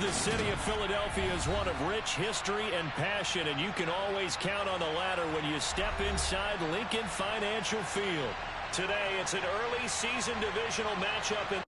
the city of Philadelphia is one of rich history and passion, and you can always count on the latter when you step inside Lincoln Financial Field. Today, it's an early season divisional matchup in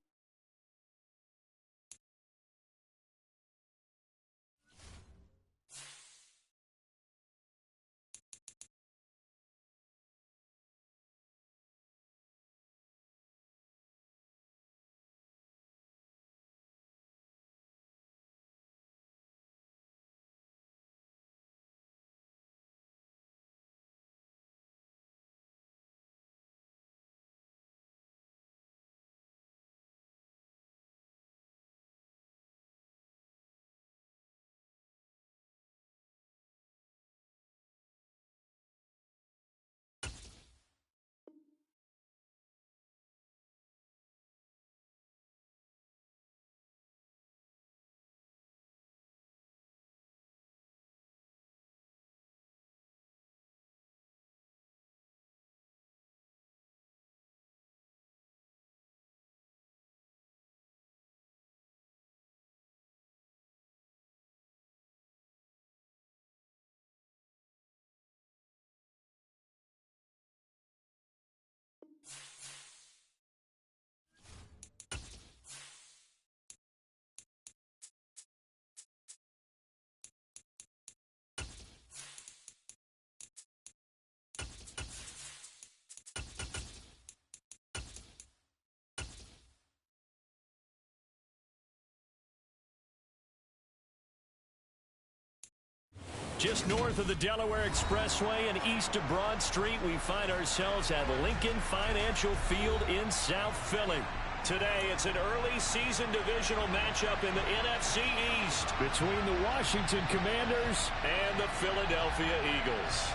just north of the Delaware Expressway and east of Broad Street. We find ourselves at Lincoln Financial Field in South Philly. Today, it's an early season divisional matchup in the NFC East between the Washington Commanders and the Philadelphia Eagles.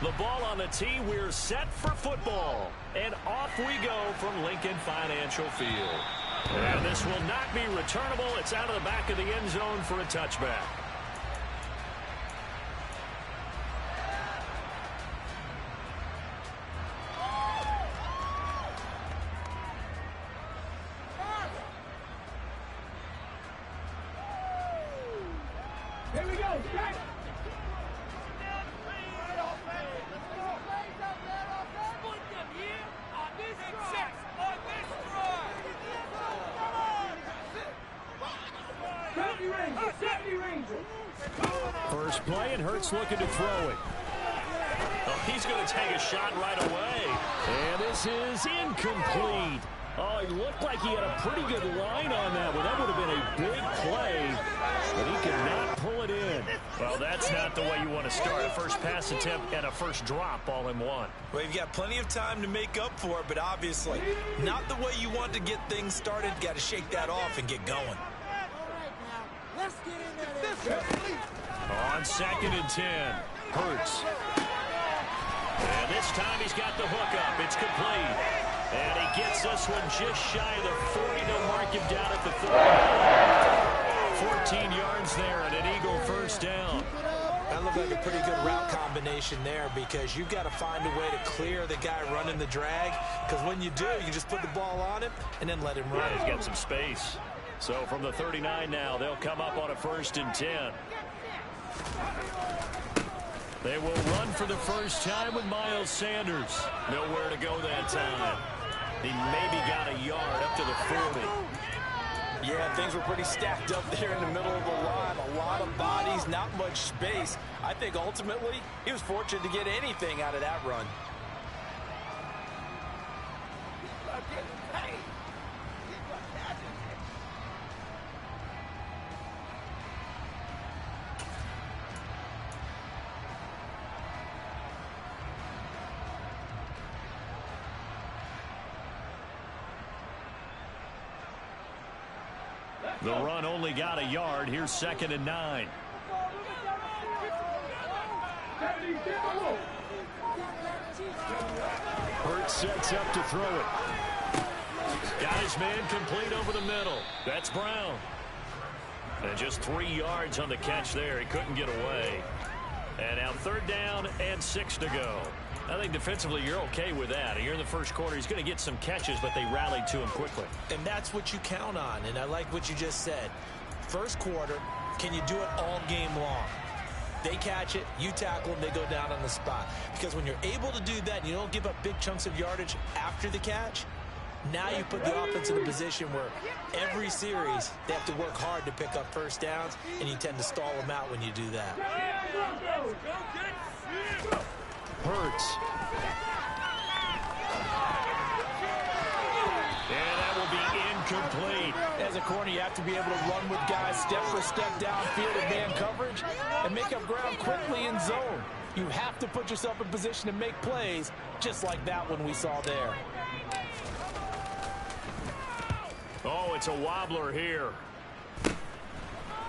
The ball on the tee. We're set for football. And off we go from Lincoln Financial Field. And this will not be returnable. It's out of the back of the end zone for a touchback. Here we go. First play, and Hurts looking to throw it. Oh, he's going to take a shot right away. And this is incomplete. Oh, it looked like he had a pretty good line on that one. That would have been a big play, but he could not pull it in. Well, that's not the way you want to start. A first pass attempt and a first drop all in one. Well, you've got plenty of time to make up for it, but obviously not the way you want to get things started. Got to shake that off and get going. Let's get in there. On 2nd and 10, Hurts. And this time he's got the hook up. It's complete. And he gets this one just shy of the 40. They'll mark him down at the 30. 14 yards there and an Eagle first down. That looked like a pretty good route combination there because you've got to find a way to clear the guy running the drag. Because when you do, you just put the ball on him and then let him run. Yeah, he's got some space. So from the 39 now, they'll come up on a 1st and 10. They will run for the first time with Miles Sanders. Nowhere to go that time. He maybe got a yard up to the 40. Yeah, things were pretty stacked up there in the middle of the line. A lot of bodies, not much space. I think ultimately he was fortunate to get anything out of that run. The run only got a yard. Here's 2nd and 9. Hurts sets up to throw it. Got his man complete over the middle. That's Brown. And just 3 yards on the catch there. He couldn't get away. And now 3rd down and 6 to go. I think defensively you're okay with that. Here in the first quarter, he's going to get some catches, but they rallied to him quickly. And that's what you count on, and I like what you just said. First quarter, can you do it all game long? They catch it, you tackle them, they go down on the spot. Because when you're able to do that and you don't give up big chunks of yardage after the catch, now you put the offense in a position where every series they have to work hard to pick up first downs, and you tend to stall them out when you do that. Hurts. And that will be incomplete. As a corner, you have to be able to run with guys step for step downfield in man coverage and make up ground quickly in zone. You have to put yourself in position to make plays, just like that one we saw there. Oh, it's a wobbler here.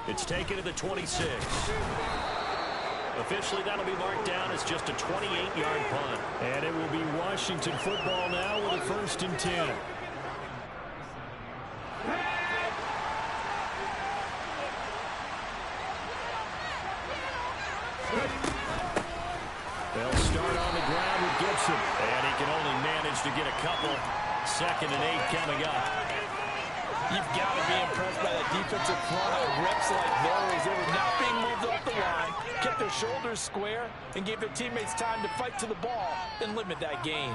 It's taken to the 26. Officially, that'll be marked down as just a 28-yard punt. And it will be Washington football now with a 1st and 10. They'll start on the ground with Gibson. And he can only manage to get a couple. 2nd and 8 coming up. You've got to be impressed by that defensive front on reps like those. They were not being moved off the line, kept their shoulders square, and gave their teammates time to fight to the ball and limit that gain.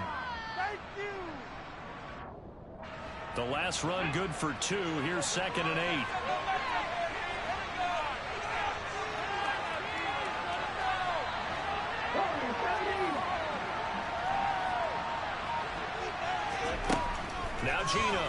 The last run good for 2. Here's 2nd and 8. Now Gino.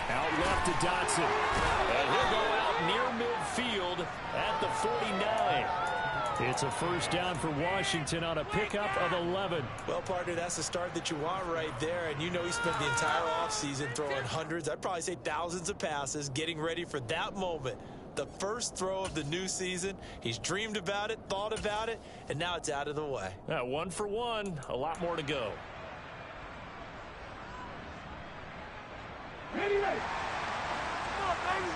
Out left to Dotson. And he'll go out near midfield at the 49. It's a 1st down for Washington on a pickup of 11. Well, partner, that's the start that you want right there. And you know he spent the entire offseason throwing hundreds, I'd probably say thousands of passes, getting ready for that moment. The first throw of the new season. He's dreamed about it, thought about it, and now it's out of the way. 1 for 1. A lot more to go. Ready, ready. Come on, baby.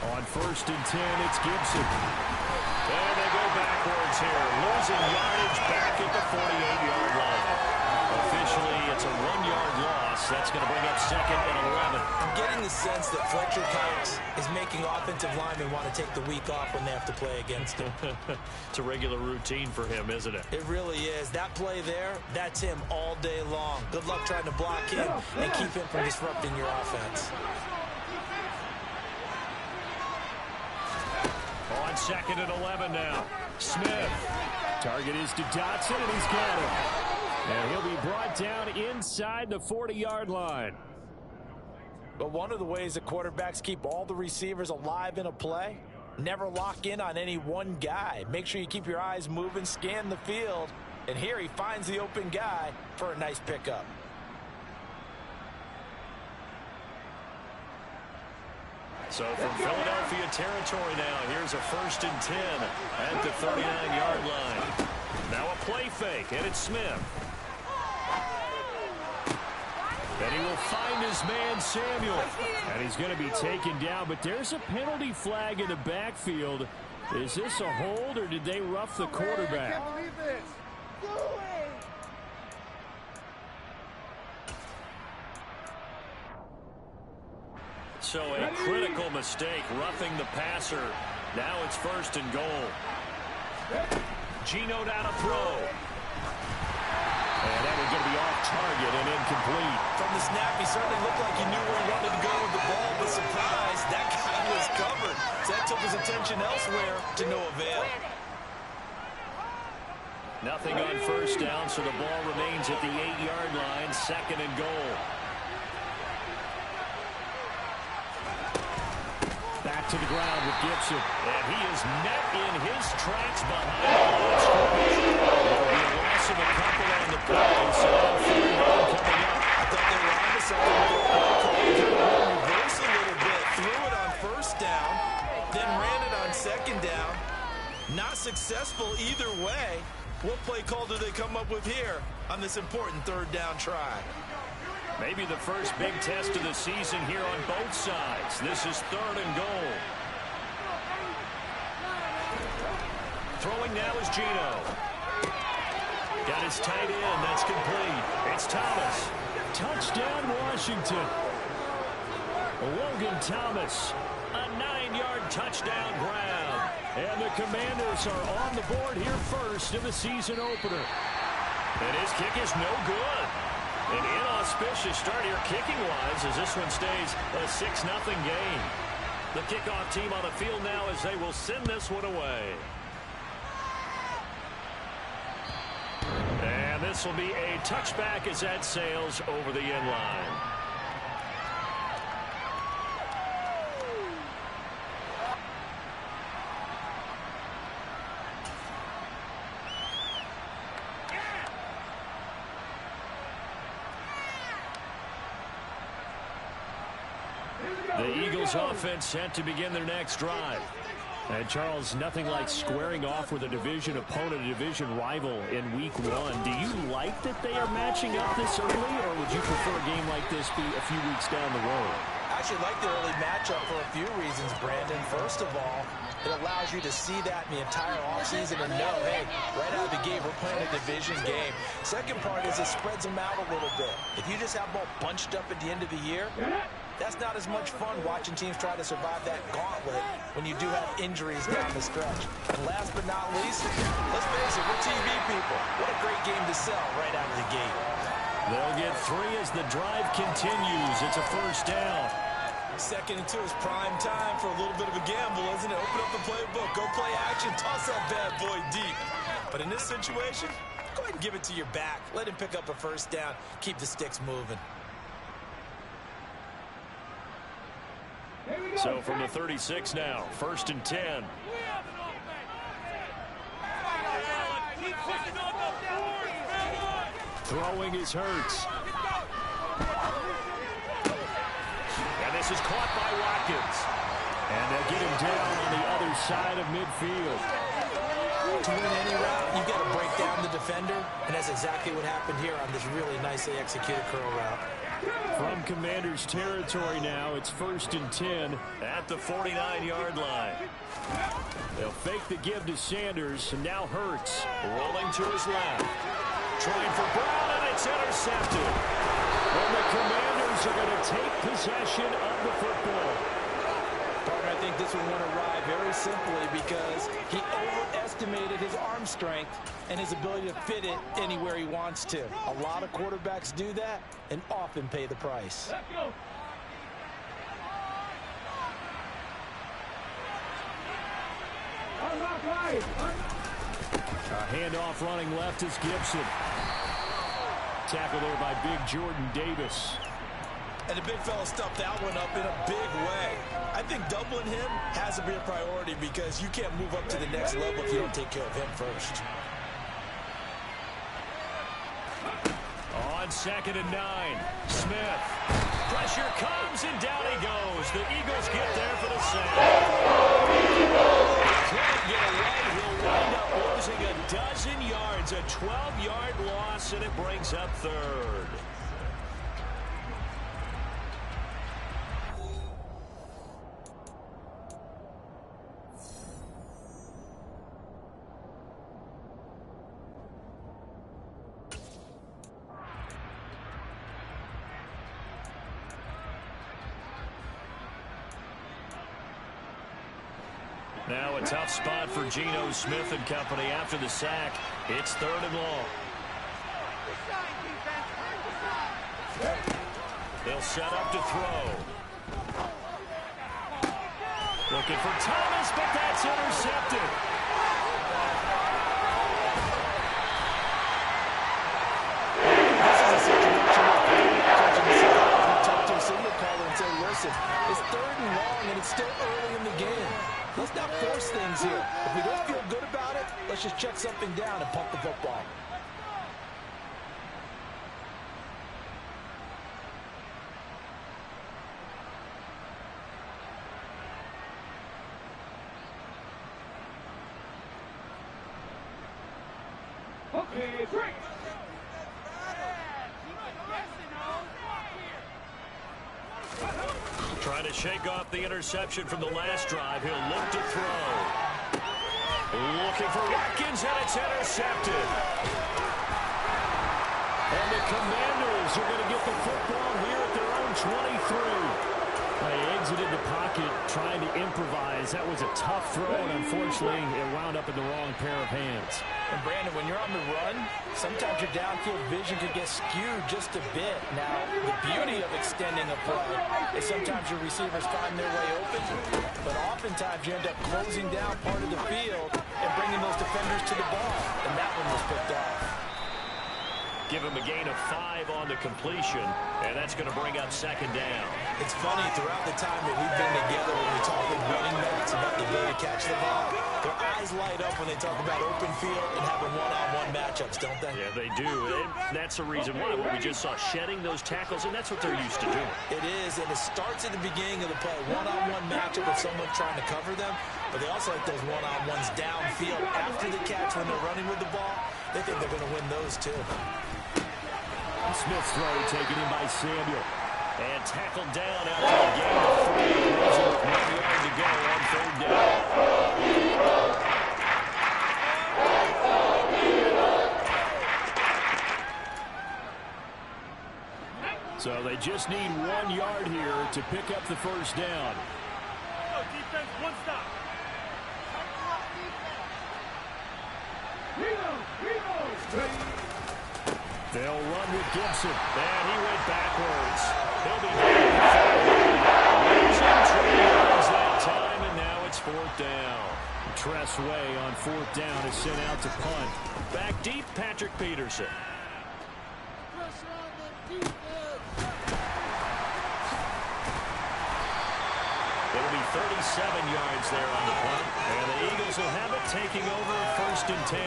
On 1st and 10, it's Gibson. And they go backwards here. Losing yardage back at the 48-yard line. Officially, it's a 1-yard loss. That's going to bring up 2nd and 11. I'm getting the sense that Fletcher Cox is making offensive linemen want to take the week off when they have to play against him. It's a regular routine for him, isn't it? It really is. That play there, that's him all day long. Good luck trying to block him and keep him from disrupting your offense. On 2nd and 11 now. Smith. Target is to Dotson, and he's got him. And he'll be brought down inside the 40-yard line. But one of the ways that quarterbacks keep all the receivers alive in a play, never lock in on any one guy. Make sure you keep your eyes moving, scan the field, and here he finds the open guy for a nice pickup. So from Philadelphia territory now, here's a 1st and 10 at the 39-yard line. Now a play fake, and it's Smith. And he will find his man, Samuel. And he's going to be taken down, but there's a penalty flag in the backfield. Is this a hold, or did they rough the quarterback? I can't believe this. Do it. So a critical mistake, roughing the passer. Now it's 1st and goal. Gino down a throw. And that was going to be off target and incomplete. From the snap, he certainly looked like he knew where he wanted to go with the ball, but surprise, that guy was covered. So that took his attention elsewhere to no avail. Nothing on 1st down, so the ball remains at the 8-yard line, 2nd and goal. Back to the ground with Gibson. And he is met in his tracks behind the line scrimmage. There will be a loss of a couple on the play, so 3rd down coming up. I thought they were on to something with the play call. Reverse a little bit, threw it on 1st down, then ran it on 2nd down. Not successful either way. What play call do they come up with here on this important 3rd down try? Maybe the first big test of the season here on both sides. This is 3rd and goal. Throwing now is Geno. Got his tight end. That's complete. It's Thomas. Touchdown, Washington. Logan Thomas. A 9-yard touchdown grab. And the Commanders are on the board here first in the season opener. And his kick is no good. An inauspicious start here kicking-wise as this one stays a 6-0 game. The kickoff team on the field now as they will send this one away. And this will be a touchback as that sails over the end line. The Eagles offense set to begin their next drive. And Charles, nothing like squaring off with a division opponent, a division rival in week 1. Do you like that they are matching up this early, or would you prefer a game like this be a few weeks down the road? I actually like the early matchup for a few reasons, Brandon. First of all, it allows you to see that in the entire offseason and know, hey, right out of the gate, we're playing a division game. Second part is it spreads them out a little bit. If you just have them all bunched up at the end of the year, that's not as much fun watching teams try to survive that gauntlet when you do have injuries down the stretch. And last but not least, let's face it, we're TV people. What a great game to sell right out of the gate. They'll get 3 as the drive continues. It's a first down. 2nd and 2 is prime time for a little bit of a gamble, isn't it? Open up the playbook, go play action, toss that bad boy deep. But in this situation, go ahead and give it to your back. Let him pick up a first down. Keep the sticks moving. So from the 36 now, 1st and 10. Throwing is Hurts. And this is caught by Watkins. And they'll get him down on the other side of midfield. To win any route, you've got to break down the defender, and that's exactly what happened here on this really nicely executed curl route. From Commanders territory now, it's 1st and 10 at the 49-yard line. They'll fake the give to Sanders, and now Hurts rolling to his left. Trying for Brown, and it's intercepted. And the Commanders are going to take possession of the football. Partner, I think this one went awry very simply because he overestimated his arm strength and his ability to fit it anywhere he wants to. A lot of quarterbacks do that and often pay the price. Let's go. A handoff running left is Gibson. Tackle there by big Jordan Davis. And the big fella stuffed that one up in a big way. I think doubling him has to be a priority because you can't move up to the next level if you don't take care of him first. On 2nd and 9, Smith. Pressure comes, and down he goes. The Eagles get there for the sack. Can't get away. He'll wind up losing a dozen yards. A 12-yard loss, and it brings up 3rd. Now a tough spot for Geno Smith and company after the sack. It's 3rd and long. They'll set up to throw. Looking for Thomas, but that's intercepted. This is a situation where you talk to a signal caller and say, listen, it's 3rd and long and it's still early in the game. Let's not force things here. If we don't feel good about it, let's just check something down and pump the football. Okay, 3. shake off the interception from the last drive. He'll look to throw. Looking for Watkins, and it's intercepted. And the Commanders are going to get the football here at their own 23. They exited the pocket trying to improvise. That was a tough throw, and unfortunately, it wound up in the wrong pair of hands. And Brandon, when you're on the run, sometimes your downfield vision could get skewed just a bit. Now, the beauty of extending a play is sometimes your receivers find their way open, but oftentimes you end up closing down part of the field and bringing those defenders to the ball, and that one was picked off. Give him a gain of 5 on the completion, and that's going to bring up second down. It's funny, throughout the time that we've been together when we talk with running backs about the ability to catch the ball, their eyes light up when they talk about open field and having one-on-one matchups, don't they? Yeah, they do. And that's the reason why. What we just saw, shedding those tackles, and that's what they're used to doing. It is, and it starts at the beginning of the play. One-on-one matchup with someone trying to cover them, but they also like those one-on-ones downfield after the catch when they're running with the ball. They think they're going to win those, too. Smith's throw taken in by Samuel. And tackled down after a gain of 3. 1 yard to go on third down. So they just need 1 yard here to pick up the first down. Defense, one stop. They'll run with Gibson. And he went backwards. He'll be losing 3 yards that time, and now it's fourth down. Tress Way on fourth down is sent out to punt. Back deep, Patrick Peterson. It'll be 37 yards there on the punt. And the Eagles will have it, taking over first and 10.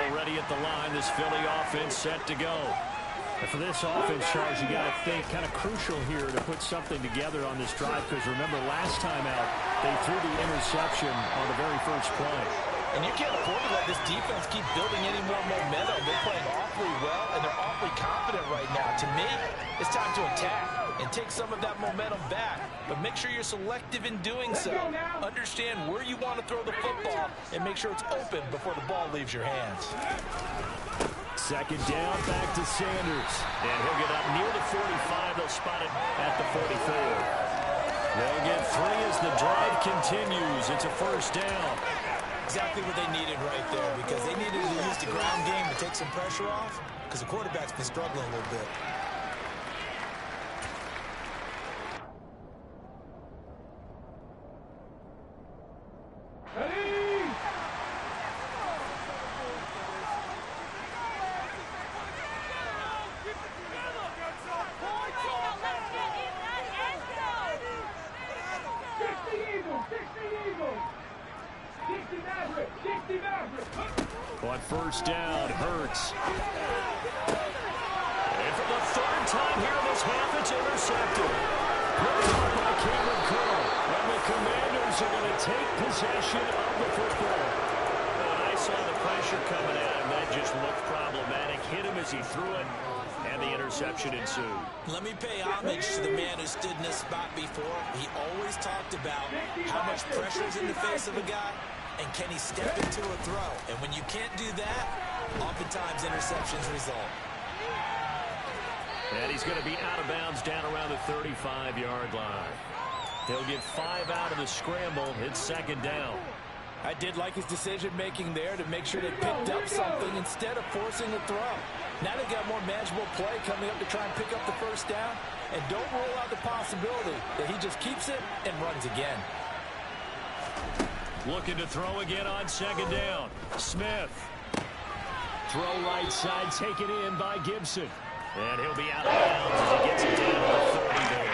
Already at the line, this Philly offense set to go. And for this offense, Charles, you got to think kind of crucial here to put something together on this drive, because remember last time out, they threw the interception on the very first play. And you can't afford to let this defense keep building any more momentum. They're playing awfully well, and they're awfully confident right now. To me, it's time to attack and take some of that momentum back. But make sure you're selective in doing so. Understand where you want to throw the football and make sure it's open before the ball leaves your hands. Second down, back to Sanders. And he'll get up near the 45. They'll spot it at the 44. They'll get 3 as the drive continues. It's a first down. Exactly what they needed right there, because they needed to use the ground game to take some pressure off, because the quarterback's been struggling a little bit. On first down, Hurts. And for the third time here in this half, it's intercepted. Picked up by Cameron Curl. And the Commanders are going to take possession of the football. I saw the pressure coming at him. That just looked problematic. Hit him as he threw it, and the interception ensued. Let me pay homage to the man who stood in this spot before. He always talked about how much pressure is in the face of a guy, and can he step into a throw? And when you can't do that, oftentimes interceptions result. And he's going to be out of bounds down around the 35-yard line. He'll get 5 out of the scramble. It's second down. I did like his decision-making there to make sure they picked up something instead of forcing a throw. Now they got more manageable play coming up to try and pick up the first down. And don't rule out the possibility that he just keeps it and runs again. Looking to throw again on second down. Smith. Throw right side, taken in by Gibson. And he'll be out of bounds as he gets it down to the 30 there.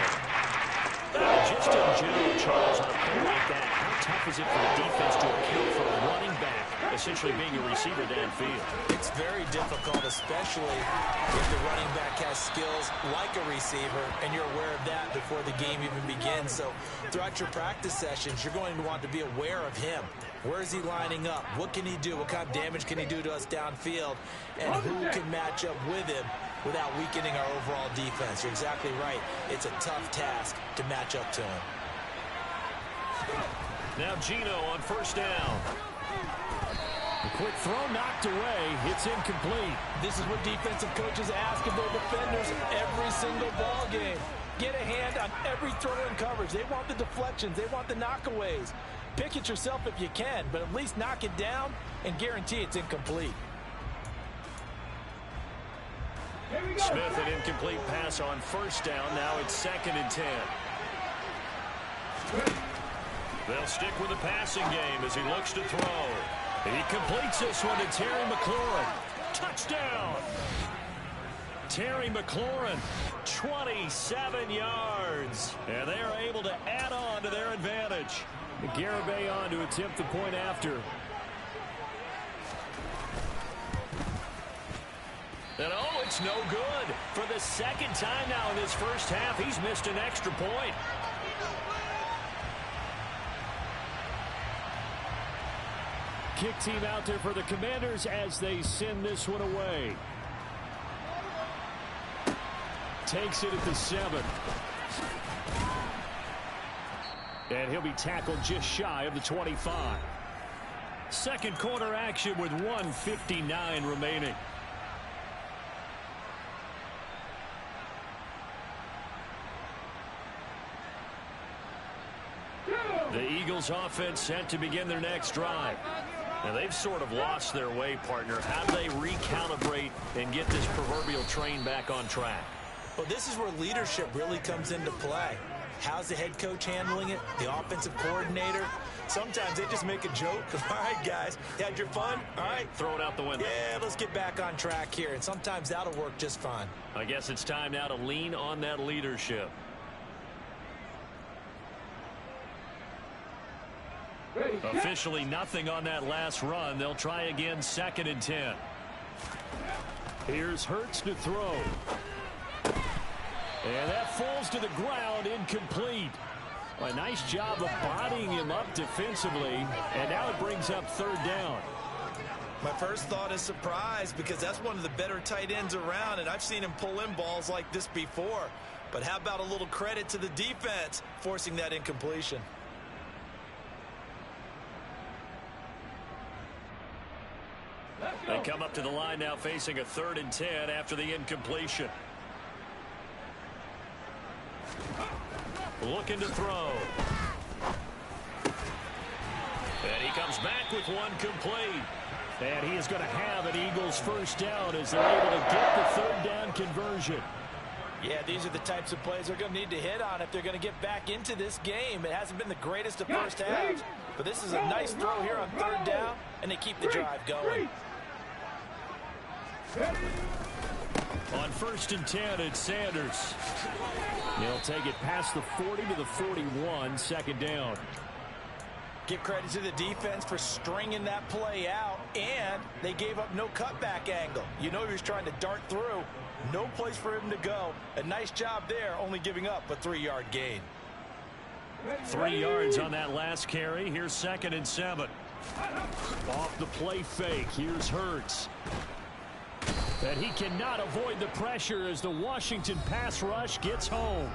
Just in general, Charles, on a play like that, how tough is it for the defense to account for a running back essentially being a receiver downfield? It's very difficult, especially if the running back has skills like a receiver, and you're aware of that before the game even begins. So throughout your practice sessions, you're going to want to be aware of him. Where is he lining up? What can he do? What kind of damage can he do to us downfield? And who can match up with him without weakening our overall defense? You're exactly right. It's a tough task to match up to him. Now Geno on first down. A quick throw knocked away. It's incomplete. This is what defensive coaches ask of their defenders every single ball game. Get a hand on every throw in coverage. They want the deflections. They want the knockaways. Pick it yourself if you can, but at least knock it down and guarantee it's incomplete. Smith, an incomplete pass on first down. Now it's 2nd and 10. They'll stick with the passing game as he looks to throw. He completes this one to Terry McLaurin. Touchdown! Terry McLaurin, 27 yards. And they are able to add on to their advantage. Garibay on to attempt the point after. And oh, it's no good. For the second time now in this first half, he's missed an extra point. Kick team out there for the Commanders as they send this one away. Takes it at the 7. And he'll be tackled just shy of the 25. Second quarter action with 1:59 remaining. The Eagles offense set to begin their next drive. Now they've sort of lost their way, partner. How do they recalibrate and get this proverbial train back on track? Well, this is where leadership really comes into play. How's the head coach handling it? The offensive coordinator? Sometimes they just make a joke. All right, guys, you had your fun? All right. Throw it out the window. Yeah, let's get back on track here. And sometimes that'll work just fine. I guess it's time now to lean on that leadership. Officially nothing on that last run. They'll try again, 2nd and 10. Here's Hurts to throw. And that falls to the ground, incomplete. A nice job of bodying him up defensively. And now it brings up 3rd down. My first thought is surprise because that's one of the better tight ends around, and I've seen him pull in balls like this before. But how about a little credit to the defense forcing that incompletion? They come up to the line now facing a 3rd and 10 after the incompletion. Looking to throw. And he comes back with one complete. And he is going to have an Eagles first down as they're able to get the 3rd down conversion. Yeah, these are the types of plays they're going to need to hit on if they're going to get back into this game. It hasn't been the greatest of first halves, but this is a nice throw here on 3rd down, and they keep the drive going. On 1st and 10, it's Sanders. He'll take it past the 40 to the 41, 2nd down. Give credit to the defense for stringing that play out, and they gave up no cutback angle. You know he was trying to dart through. No place for him to go. A nice job there, only giving up a 3-yard gain. 3 yards on that last carry. Here's 2nd and 7. Off the play fake. Here's Hurts. And he cannot avoid the pressure as the Washington pass rush gets home.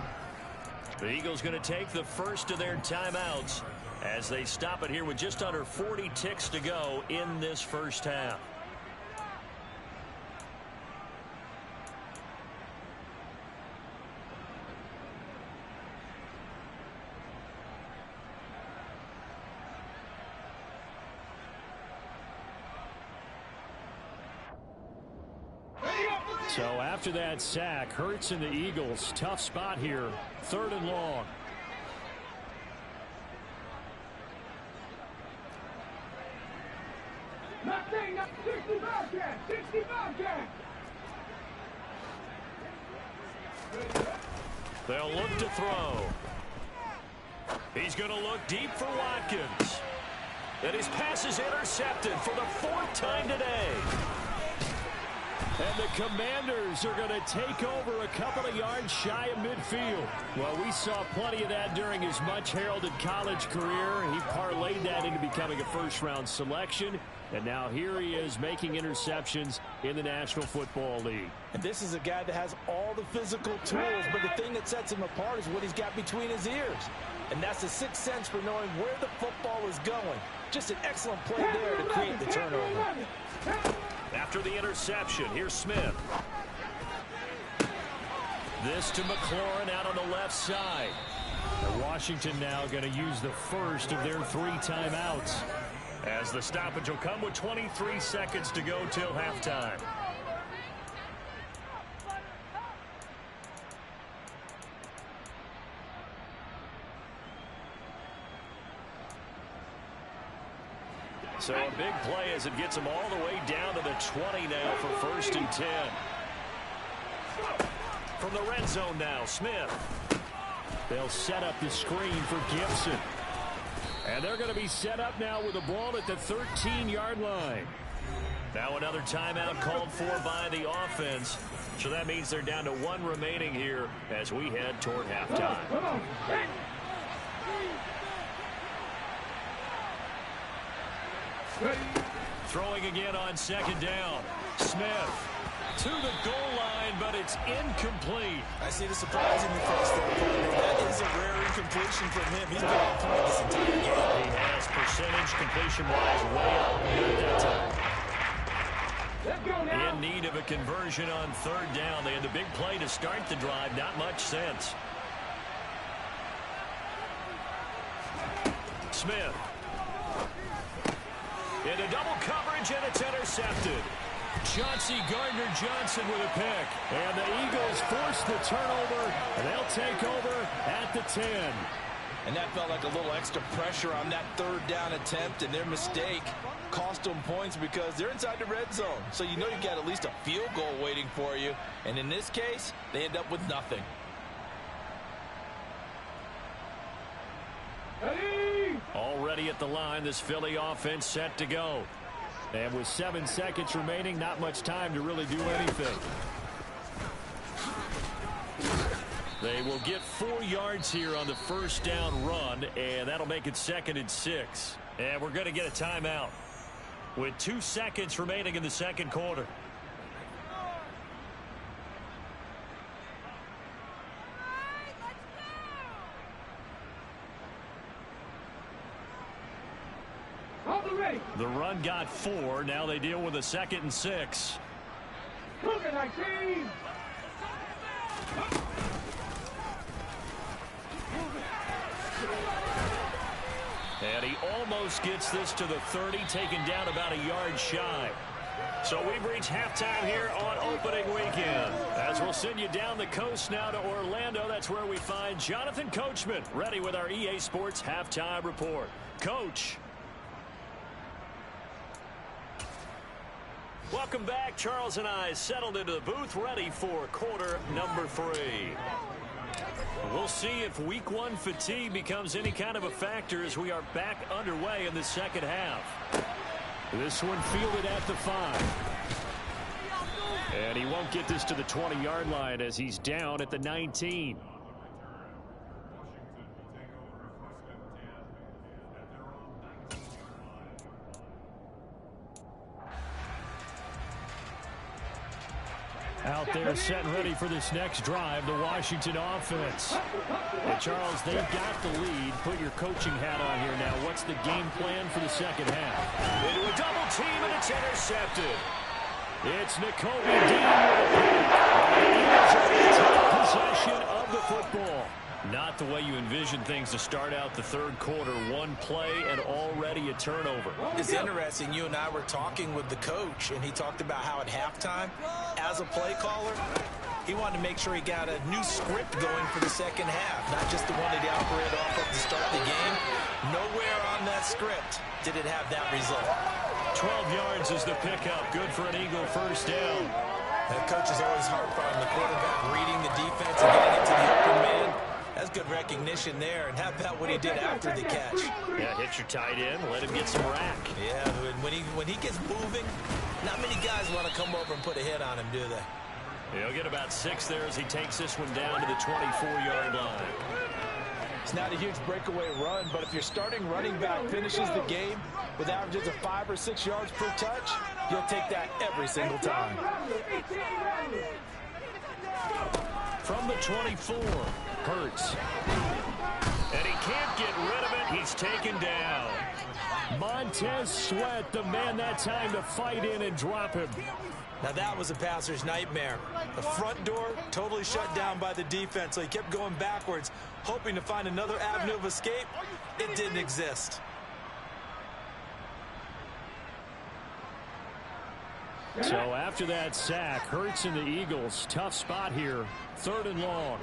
The Eagles going to take the first of their timeouts as they stop it here with just under 40 ticks to go in this first half. So after that sack, Hurts and the Eagles, tough spot here, 3rd and long. They'll look to throw. He's going to look deep for Watkins. And his pass is intercepted for the 4th time today. And the Commanders are going to take over a couple of yards shy of midfield. Well, we saw plenty of that during his much-heralded college career. He parlayed that into becoming a first-round selection. And now here he is making interceptions in the National Football League. And this is a guy that has all the physical tools, but the thing that sets him apart is what he's got between his ears. And that's the sixth sense for knowing where the football is going. Just an excellent play there to create the turnover. After the interception, here's Smith. This to McLaurin out on the left side. And Washington now going to use the first of their 3 timeouts, as the stoppage will come with 23 seconds to go till halftime. So a big play as it gets them all the way down to the 20 now for 1st and 10. From the red zone now, Smith. They'll set up the screen for Gibson. And they're going to be set up now with the ball at the 13-yard line. Now another timeout called for by the offense. So that means they're down to 1 remaining here as we head toward halftime. Throwing again on 2nd down. Smith to the goal line, but it's incomplete. I see the surprise in your face there. That is a rare incompletion from him. He's been on point this entire game. He has percentage completion-wise way up that time. In need of a conversion on 3rd down. They had the big play to start the drive. Not much sense. Smith. Into double coverage, and it's intercepted. Chauncey Gardner-Johnson with a pick. And the Eagles force the turnover, and they'll take over at the 10. And that felt like a little extra pressure on that 3rd down attempt, and their mistake cost them points because they're inside the red zone. So you know you've got at least a field goal waiting for you. And in this case, they end up with nothing. Already at the line, this Philly offense set to go. And with 7 seconds remaining, not much time to really do anything. They will get 4 yards here on the 1st down run, and that'll make it 2nd and 6. And we're going to get a timeout with 2 seconds remaining in the 2nd quarter. The run got 4. Now they deal with a 2nd and 6. And he almost gets this to the 30, taken down about a yard shy. So we've reached halftime here on opening weekend. As we'll send you down the coast now to Orlando, that's where we find Jonathan Coachman, ready with our EA Sports halftime report. Coach. Welcome back. Charles and I settled into the booth, ready for quarter number 3. We'll see if week 1 fatigue becomes any kind of a factor as we are back underway in the 2nd half. This one fielded at the 5. And he won't get this to the 20-yard line as he's down at the 19. Out there set and ready for this next drive, the Washington offense. And Charles, they've got the lead. Put your coaching hat on here now. What's the game plan for the 2nd half? Into a double team, and it's intercepted. It's Nakobe Dean with a pick. Possession of the football. Not the way you envision things to start out the 3rd quarter. 1 play and already a turnover. It's interesting. You and I were talking with the coach, and he talked about how at halftime, as a play caller, he wanted to make sure he got a new script going for the 2nd half, not just the one that he operated off of to start the game. Nowhere on that script did it have that result. 12 yards is the pickup. Good for an Eagle 1st down. The coach is always harped on the quarterback reading the defense and getting it to the open man. That's good recognition there. And how about what he did after the catch? Yeah, hit your tight end, let him get some rack. Yeah, when he gets moving, Not many guys want to come over and put a hit on him, do they? He'll get about 6 there as he takes this one down to the 24-yard line. It's not a huge breakaway run, but if your starting running back finishes the game with averages of 5 or 6 yards per touch, you'll take that every single time. From the 24, Hurts. And he can't get rid of it. He's taken down. Montez Sweat, the man that time to fight in and drop him. Now that was a passer's nightmare. The front door totally shut down by the defense, so he kept going backwards, hoping to find another avenue of escape. It didn't exist. So after that sack, Hurts and the Eagles, tough spot here, 3rd and long.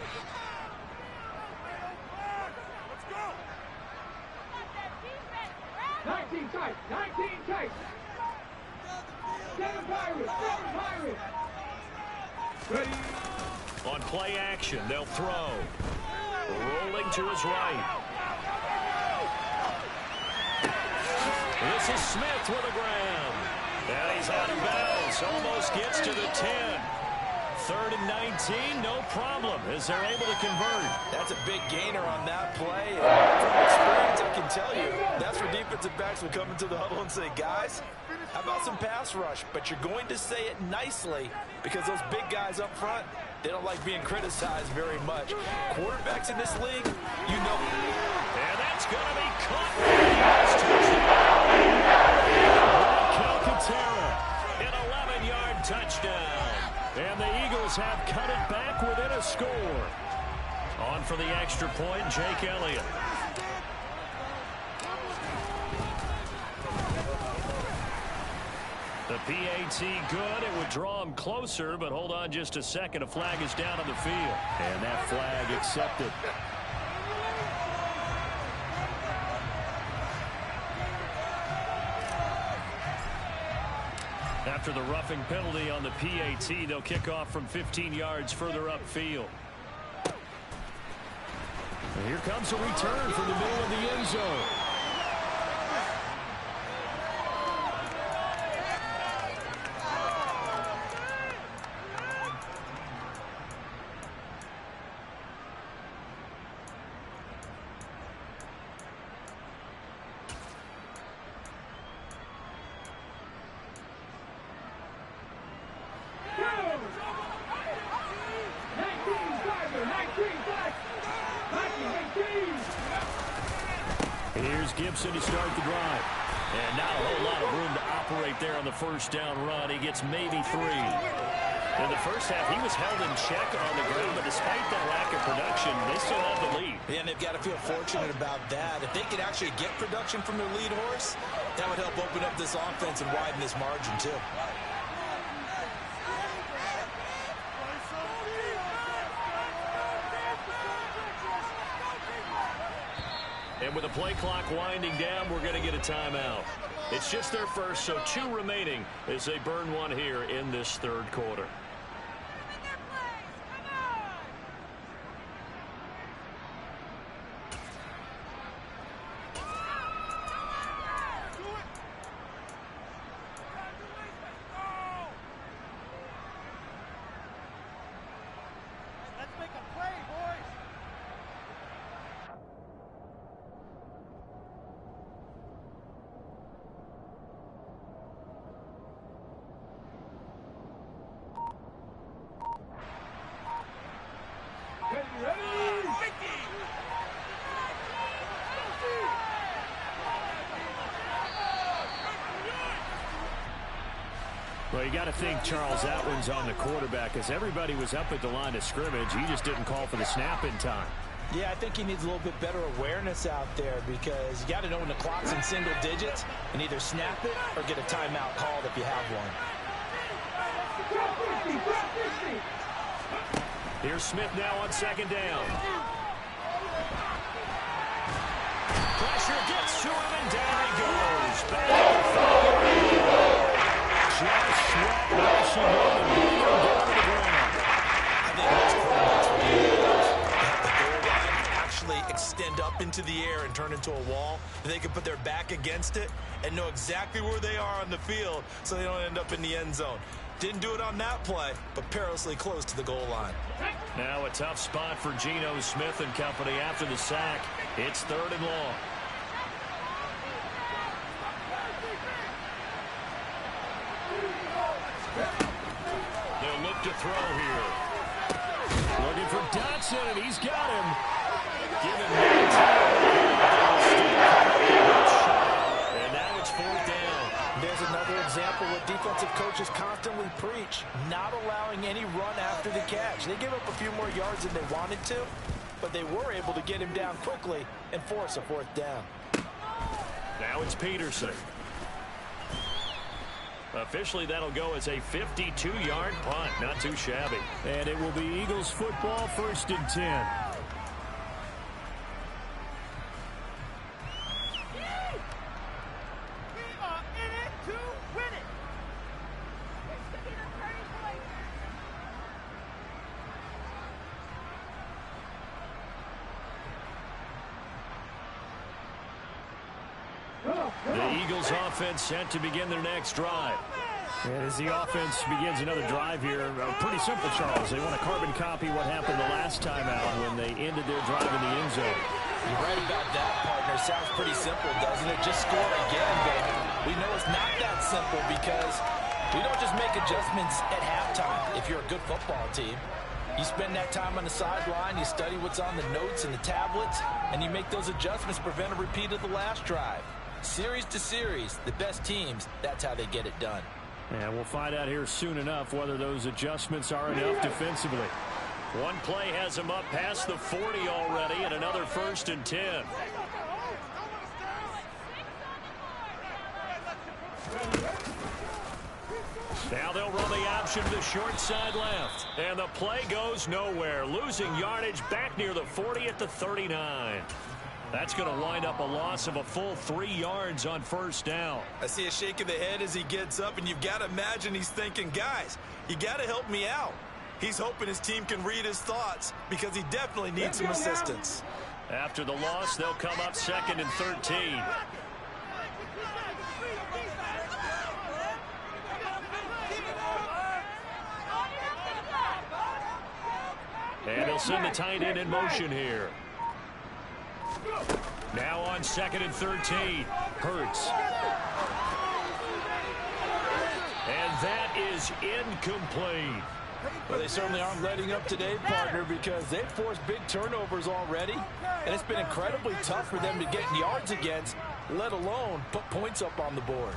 Let's go. 19 tight, 19 tight. 7 Pirates, 7 Pirates. Ready. On play action, they'll throw. Rolling to his right. This is Smith with a grab. And he's out of bounds. Almost gets to the 10. 3rd and 19, no problem, as they're able to convert. That's a big gainer on that play. And from experience, I can tell you, that's where defensive backs will come into the huddle and say, guys, how about some pass rush? But you're going to say it nicely because those big guys up front, they don't like being criticized very much. Quarterbacks in this league, you know. And that's going to be caught. Calcaterra, an 11-yard touchdown. And the Eagles have cut it back within a score. On for the extra point, Jake Elliott. The PAT good. It would draw him closer, but hold on just a second. A flag is down on the field. And that flag accepted. After the roughing penalty on the PAT, they'll kick off from 15 yards further upfield. And here comes a return from the middle of the end zone. Here's Gibson to start the drive. And now a whole lot of room to operate there on the first down run. He gets maybe 3. In the first half, he was held in check on the ground, but despite that lack of production, they still have the lead. And they've got to feel fortunate about that. If they could actually get production from their lead horse, that would help open up this offense and widen this margin, too. And with the play clock winding down, we're going to get a timeout. It's just their first, so 2 remaining as they burn one here in this 3rd quarter. Let's make a play, boys. Well, you got to think Charles Atwin's on the quarterback as everybody was up at the line of scrimmage. He just didn't call for the snap in time. Yeah, I think he needs a little bit better awareness out there because you got to know when the clock's in single digits and either snap it or get a timeout called if you have one. Here's Smith now on 2nd down. Pressure gets to him and down he goes. Back Josh Sweat rushing in and beating him down to the ground. I think that's quarterbacks for the Eagles. Have the goal line actually extend up into the air and turn into a wall, they can put their back against it and know exactly where they are on the field so they don't end up in the end zone. Didn't do it on that play, but perilously close to the goal line. Now a tough spot for Geno Smith and company after the sack. It's 3rd and long. They'll look to throw here. Looking for Dotson, and he's got him. Giving him and now it's 4th down. There's another example what defensive coaches constantly preach, not allowing any run after the catch. They gave up a few more yards than they wanted to, but they were able to get him down quickly and force a 4th down. Now it's Peterson. Officially, that'll go as a 52-yard punt. Not too shabby. And it will be Eagles football, 1st and 10. The Eagles offense set to begin their next drive. And as the offense begins another drive here, pretty simple, Charles. They want to carbon copy what happened the last time out when they ended their drive in the end zone. You're right about that, partner. Sounds pretty simple, doesn't it? Just score again, but we know it's not that simple because we don't just make adjustments at halftime if you're a good football team. You spend that time on the sideline, you study what's on the notes and the tablets, and you make those adjustments to prevent a repeat of the last drive. Series to series, the best teams, that's how they get it done. And we'll find out here soon enough whether those adjustments are enough defensively. One play has them up past the 40 already, and another 1st and 10. Now they'll run the option to the short side left. And the play goes nowhere. Losing yardage back near the 40 at the 39. That's going to wind up a loss of a full 3 yards on 1st down. I see a shake of the head as he gets up, and you've got to imagine he's thinking, guys, you got to help me out. He's hoping his team can read his thoughts because he definitely needs some assistance. After the loss, they'll come up 2nd and 13. And they'll send the tight end in motion here. Now on 2nd and 13, Hurts. And that is incomplete. Well, they certainly aren't letting up today, partner, because they've forced big turnovers already, and it's been incredibly tough for them to get yards against, let alone put points up on the board.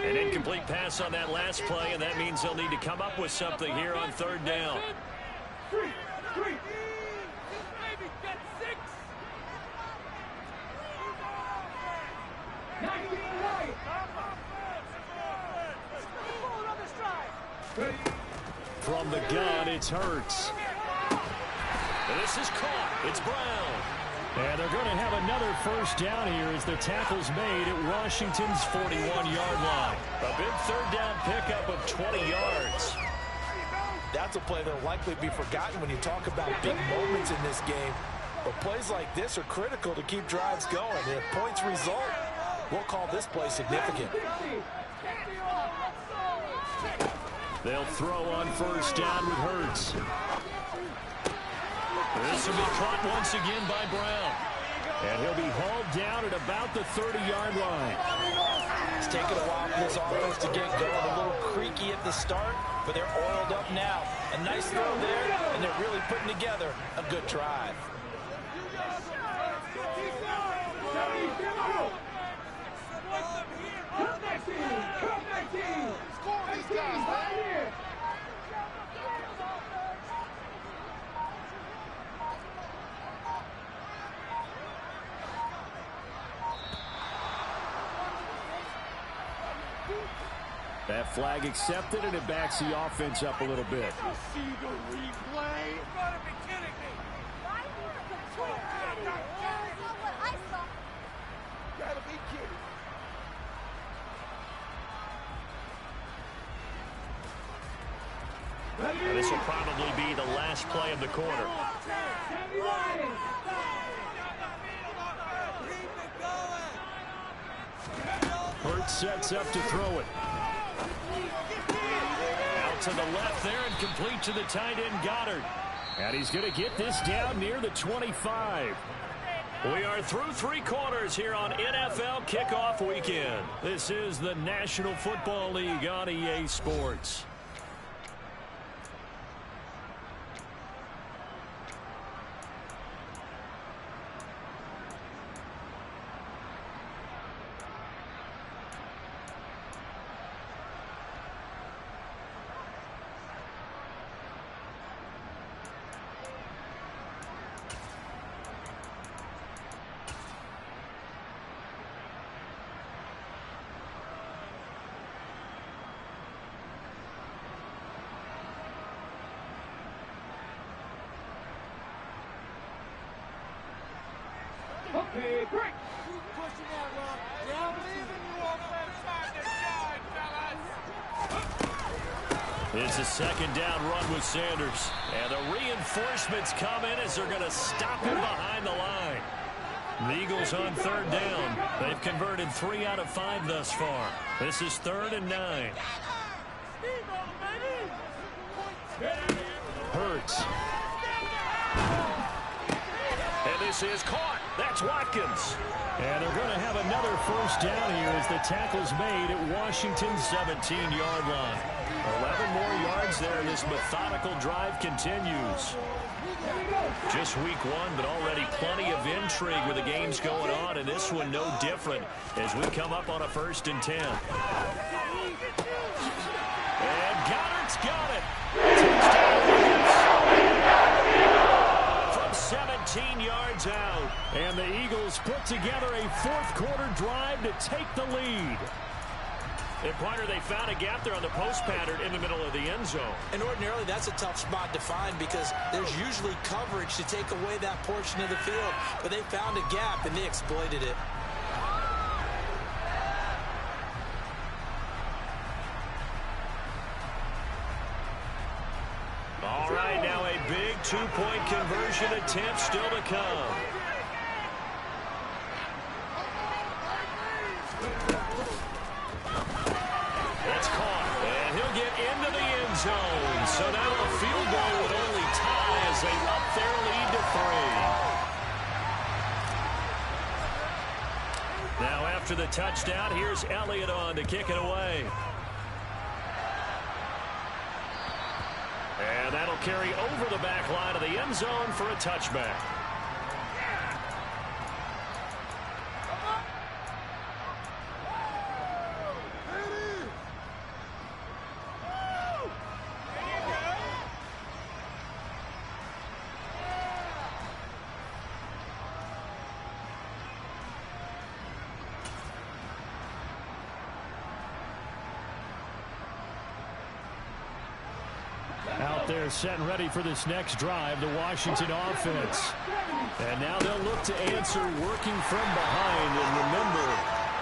An incomplete pass on that last play, and that means they'll need to come up with something here on 3rd down. From the gun, it's Hurts. And this is caught. It's Brown. And they're going to have another 1st down here as the tackle's made at Washington's 41-yard line. A big 3rd down pickup of 20 yards. That's a play that'll likely be forgotten when you talk about big moments in this game. But plays like this are critical to keep drives going. And if points result, we'll call this play significant. They'll throw on 1st down with Hurts. This will be caught once again by Brown. And he'll be hauled down at about the 30-yard line. It's taken a while for this offense to get going. A little creaky at the start, but they're oiled up now. A nice throw there, and they're really putting together a good drive. That flag accepted, and it backs the offense up a little bit. See the replay? You gotta be kidding me! Gotta be kidding. And this will probably be the last play of the quarter. Hurts sets up to throw it. Out to the left there and complete to the tight end Goddard. And he's going to get this down near the 25. We are through 3 quarters here on NFL Kickoff Weekend. This is the National Football League on EA Sports. Okay, break. Keep pushing that rock. Down to It's a second down run with Sanders. And the reinforcements come in as they're going to stop him behind the line. The Eagles on third down. They've converted 3 out of 5 thus far. This is 3rd and 9. Hurts. And this is caught. That's Watkins. And they're going to have another first down here as the tackle's made at Washington's 17-yard line. 11 more yards there. This methodical drive continues. Just week 1, but already plenty of intrigue with the games going on, and this one no different as we come up on a 1st and 10. And Goddard's got it. From 17 yards out. And the Eagles put together a 4th quarter drive to take the lead. And Pointer, they found a gap there on the post pattern in the middle of the end zone. And ordinarily, that's a tough spot to find because there's usually coverage to take away that portion of the field. But they found a gap, and they exploited it. All right, now a big 2-point conversion attempt still to come. That's caught, and he'll get into the end zone. So now a field goal would only tie as they up their lead to 3. Now after the touchdown, here's Elliott on to kick it away. And that'll carry over the back line of the end zone for a touchback. Out there set and ready for this next drive, the Washington offense. And now they'll look to answer working from behind. And remember,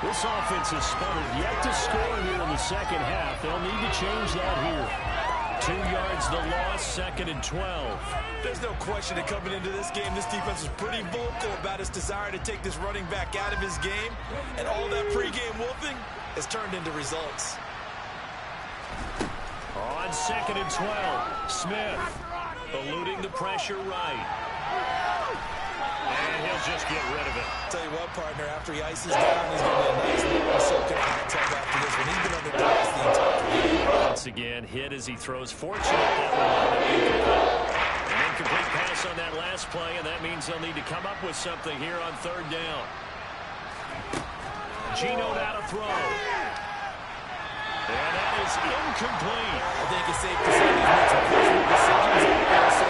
this offense has sputtered yet to score here in the second half. They'll need to change that here. 2 yards the loss, 2nd and 12. There's no question that coming into this game, this defense was pretty vocal about its desire to take this running back out of his game. And all that pregame wolfing has turned into results. On 2nd and 12, Smith eluding the pressure right. And he'll just get rid of it. Tell you what, partner, after he ices down, he's going to be a nice little soaking hot tub after this one. He's been under gas the entire game. Once again, hit as he throws. Fortunate that one incomplete. An incomplete pass on that last play, and that means they'll need to come up with something here on 3rd down. Geno now to throw. And that is incomplete. I think it's safe to say he's made some personal decisions. Also,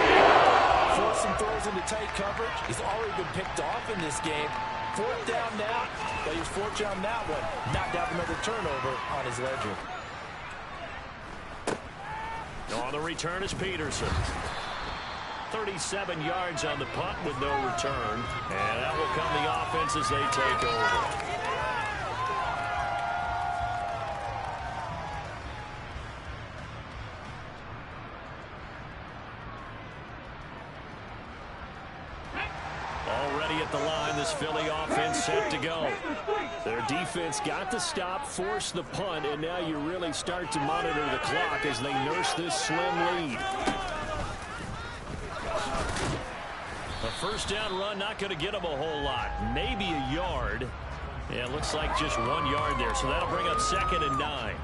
forced some throws into tight coverage. He's already been picked off in this game. 4th down now, but he was fortunate on that one. Not to have another turnover on his ledger. On the return is Peterson. 37 yards on the punt with no return. And that will come the offense as they take over. at the line. This Philly offense set to go. Their defense got the stop, forced the punt, and now you really start to monitor the clock as they nurse this slim lead. A first down run, not going to get them a whole lot. Maybe a yard. Yeah, it looks like just 1 yard there, so that'll bring up 2nd and 9.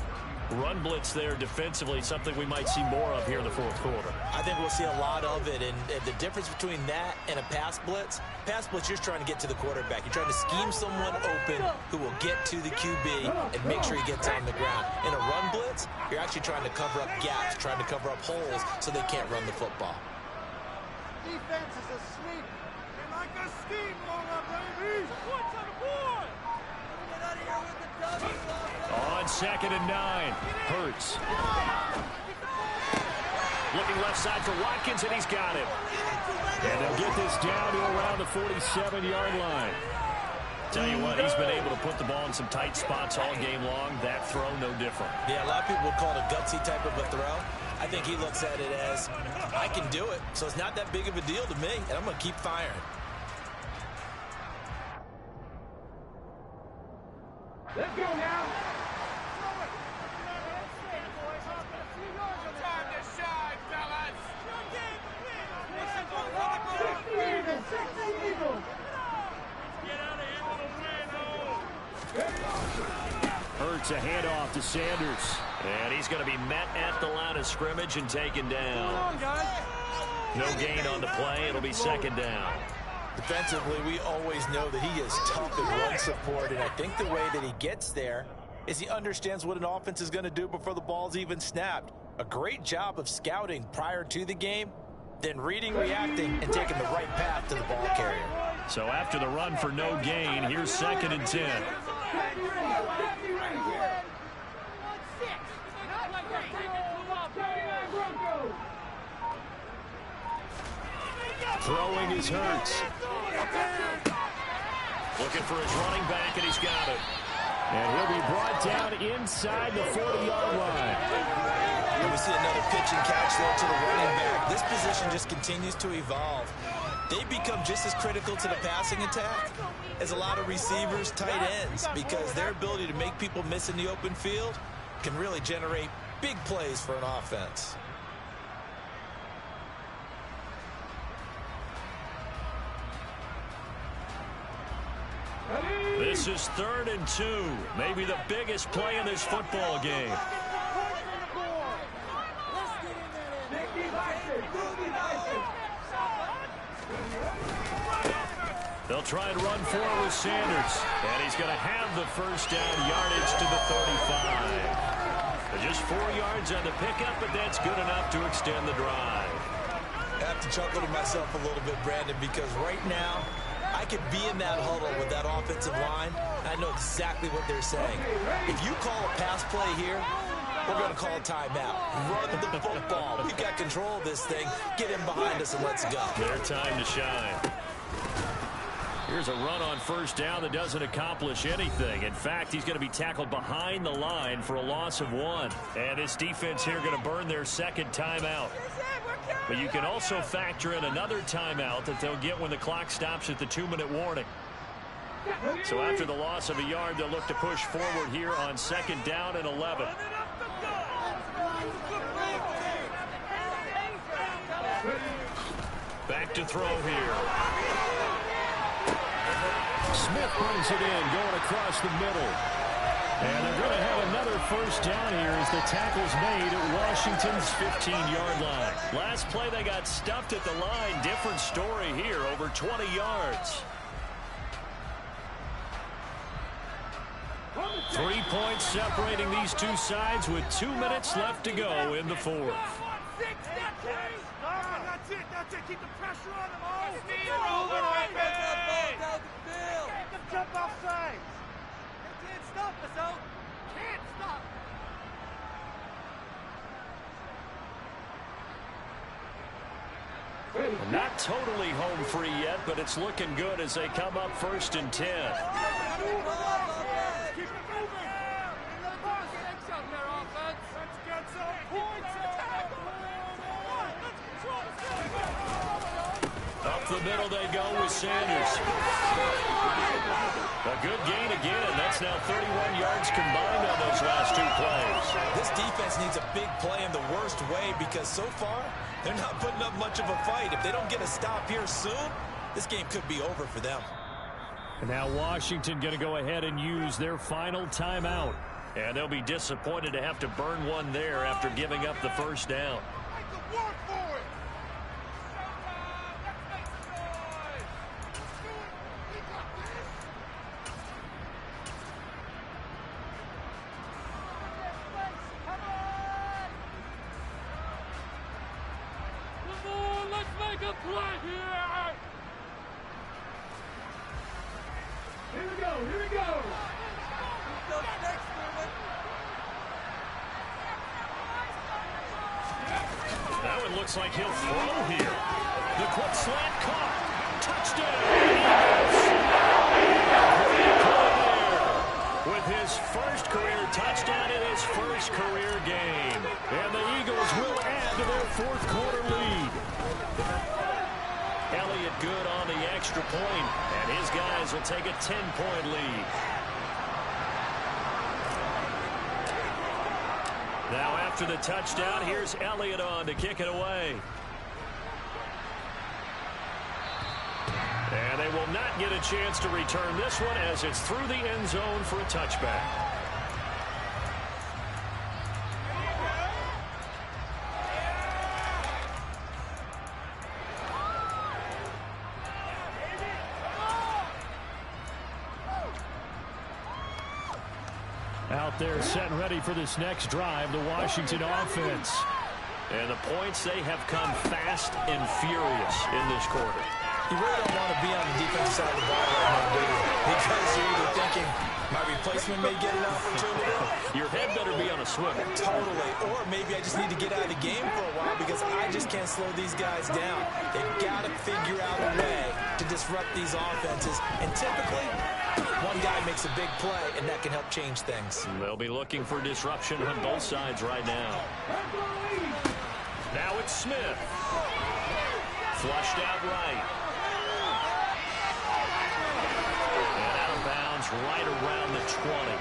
Run blitz there defensively, something we might see more of here in the fourth quarter. I think we'll see a lot of it, and the difference between that and a pass blitz, you're just trying to get to the quarterback. You're trying to scheme someone open who will get to the QB and make sure he gets on the ground. In a run blitz, you're actually trying to cover up gaps, trying to cover up holes so they can't run the football. Defense is a sweep. They're like a steamroller, baby. What's on the board? Get out of here with the W. On 2nd and 9, Hurts. Looking left side for Watkins, and he's got him. And they'll get this down to around the 47-yard line. Tell you what, he's been able to put the ball in some tight spots all game long. That throw, no different. Yeah, a lot of people would call it a gutsy type of a throw. I think he looks at it as, I can do it, so it's not that big of a deal to me, and I'm going to keep firing. Let's go now. Hurts a handoff to Sanders. And he's going to be met at the line of scrimmage and taken down. No gain on the play. It'll be 2nd down. Defensively, we always know that he is tough in run support, and I think the way that he gets there is he understands what an offense is going to do before the ball's even snapped. A great job of scouting prior to the game, then reading, reacting, and taking the right path to the ball carrier. So after the run for no gain, here's 2nd and 10. Throwing is Hurts. Looking for his running back, and he's got it. And he'll be brought down inside the 40-yard line. And we see another pitch and catch there to the running back. This position just continues to evolve. They become just as critical to the passing attack as a lot of receivers, tight ends, because their ability to make people miss in the open field can really generate big plays for an offense. This is 3rd and 2. Maybe the biggest play in this football game. They'll try and run forward with Sanders. And he's going to have the first down, yardage to the 35. Just 4 yards on the pickup, but that's good enough to extend the drive. I have to chuckle to myself a little bit, Brandon, because right now, I could be in that huddle with that offensive line. I know exactly what they're saying. If you call a pass play here, we're going to call a timeout. Run the football. We've got control of this thing. Get him behind us and let's go. Their time to shine. Here's a run on first down that doesn't accomplish anything. In fact, he's going to be tackled behind the line for a loss of 1. And this defense here going to burn their 2nd timeout. But you can also factor in another timeout that they'll get when the clock stops at the 2-minute warning. So after the loss of a yard, they'll look to push forward here on 2nd down and 11. Back to throw here. Smith brings it in, going across the middle. And they're going to have another first down here as the tackle's made at Washington's 15-yard line. Last play, they got stuffed at the line. Different story here, over 20 yards. 3 points separating these two sides with 2 minutes left to go in the fourth. That's it. Keep the pressure on them. Make them jump offside. They can't stop us, though. Can't stop. Not totally home free yet, but it's looking good as they come up 1st and 10. Up the middle they go with Sanders. A good gain again. That's now 31 yards combined on those last two plays. This defense needs a big play in the worst way because so far they're not putting up much of a fight. If they don't get a stop here soon, this game could be over for them. And now Washington going to go ahead and use their final timeout. And they'll be disappointed to have to burn one there after giving up the first down. Looks like he'll throw here. The quick slant caught. Touchdown. With his first career touchdown in his first career game. And the Eagles will add to their fourth quarter lead. Elliott good on the extra point, and his guys will take a 10-point lead. Now after the touchdown, here's Elliott on to kick it away. And they will not get a chance to return this one as it's through the end zone for a touchback. Out there set and ready for this next drive, the Washington offense. And the points, they have come fast and furious in this quarter. You really don't want to be on the defensive side of the ball right now, do you? Because you're either thinking, my replacement may get an opportunity. Your head better be on a swivel. Totally. Or maybe I just need to get out of the game for a while because I just can't slow these guys down. They've got to figure out a way to disrupt these offenses. And typically, one guy makes a big play, and that can help change things. They'll be looking for disruption on both sides right now. Now it's Smith. Flushed out right. And out of bounds right around the 20.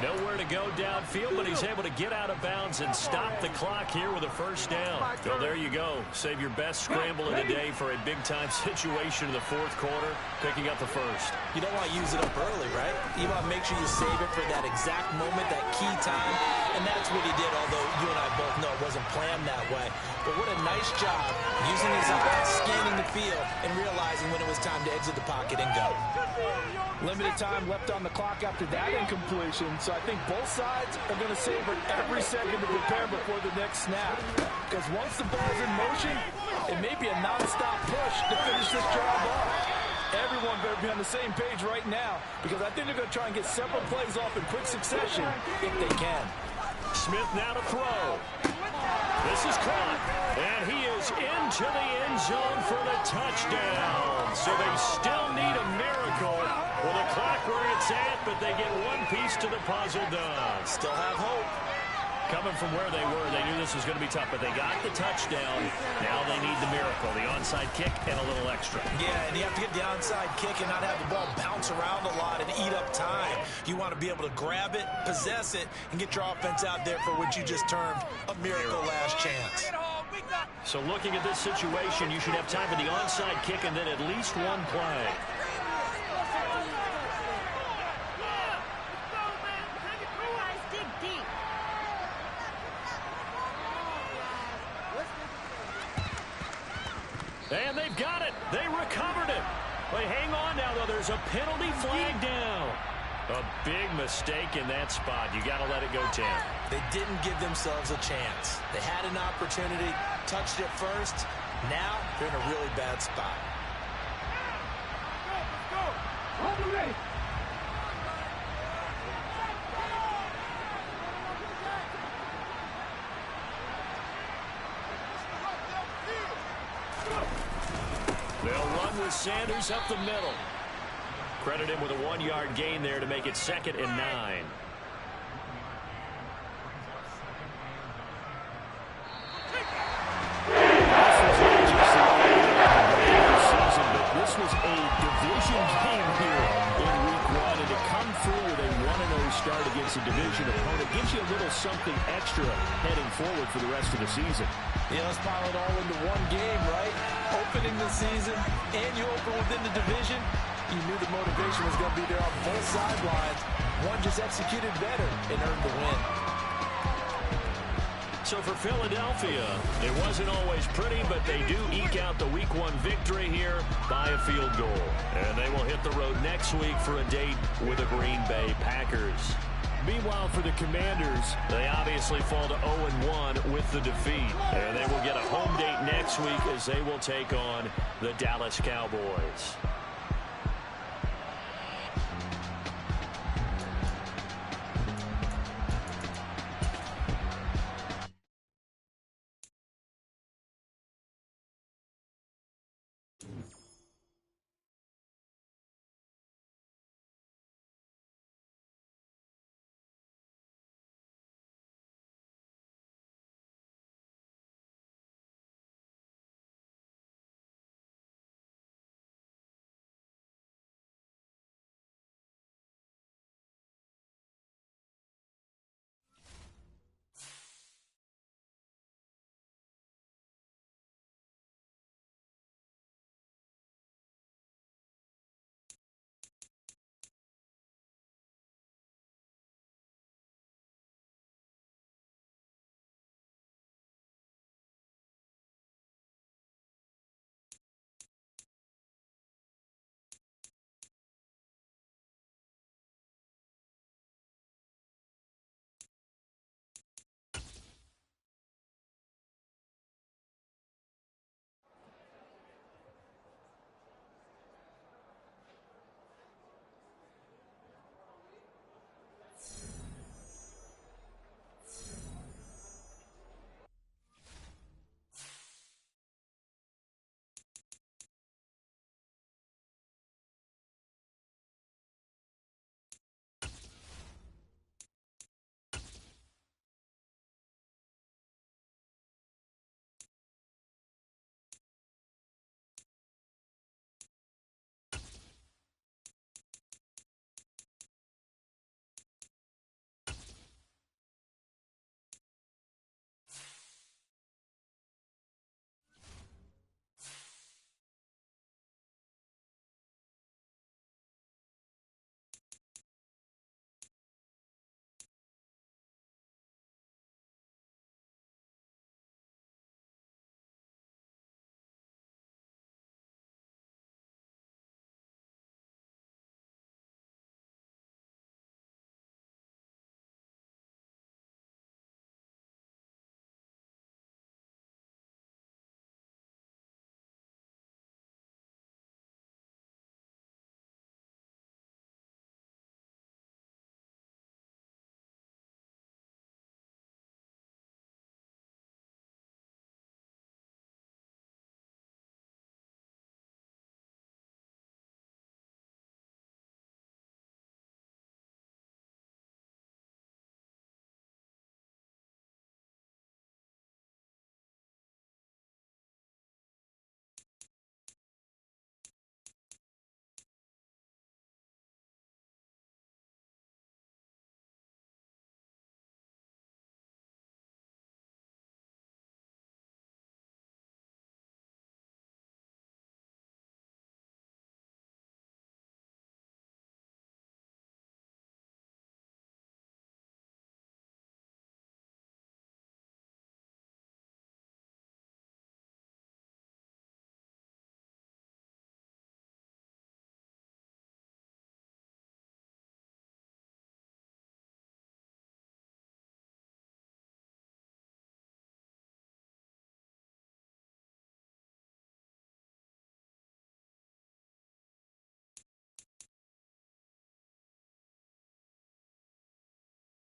Nowhere to go downfield, but he's able to get out of bounds and stop the clock here with a first down. So there you go. Save your best scramble of the day for a big-time situation in the fourth quarter, picking up the first. You don't want to use it up early, right? You want to make sure you save it for that exact moment, that key time, and that's what he did, although you and I both know it wasn't planned that way. But what a nice job using his eyes, scanning the field, and realizing when it was time to exit the pocket and go. Limited time left on the clock after that incompletion, so I think both sides are going to savor every second to prepare before the next snap. Because once the ball's in motion, it may be a non-stop push to finish this drive off. Everyone better be on the same page right now, because I think they're going to try and get several plays off in quick succession if they can. Smith now to throw. This is caught, and he is into the end zone for the touchdown. So they still need a miracle with the clock where it's at, but they get one piece to the puzzle done. Still have hope. Coming from where they were, they knew this was going to be tough, but they got the touchdown. Now they need the miracle, the onside kick and a little extra. Yeah, and you have to get the onside kick and not have the ball bounce around a lot and eat up time. You want to be able to grab it, possess it, and get your offense out there for what you just termed a miracle last chance. So looking at this situation, you should have time for the onside kick and then at least one play. And they've got it. They recovered it. They hang on now, though. There's a penalty flag down. A big mistake in that spot. You got to let it go, Tim. They didn't give themselves a chance. They had an opportunity, touched it first. Now they're in a really bad spot. They'll run with Sanders up the middle. Credit him with a 1-yard gain there to make it 2nd and 9. against a division opponent gives you a little something extra heading forward for the rest of the season. Yeah, let's pile it all into one game, right? Opening the season, and you open within the division. You knew the motivation was going to be there on both sidelines. One just executed better and earned the win. So for Philadelphia, it wasn't always pretty, but they do eke out the Week 1 victory here by a field goal. And they will hit the road next week for a date with the Green Bay Packers. Meanwhile, for the Commanders, they obviously fall to 0-1 with the defeat. And they will get a home date next week as they will take on the Dallas Cowboys.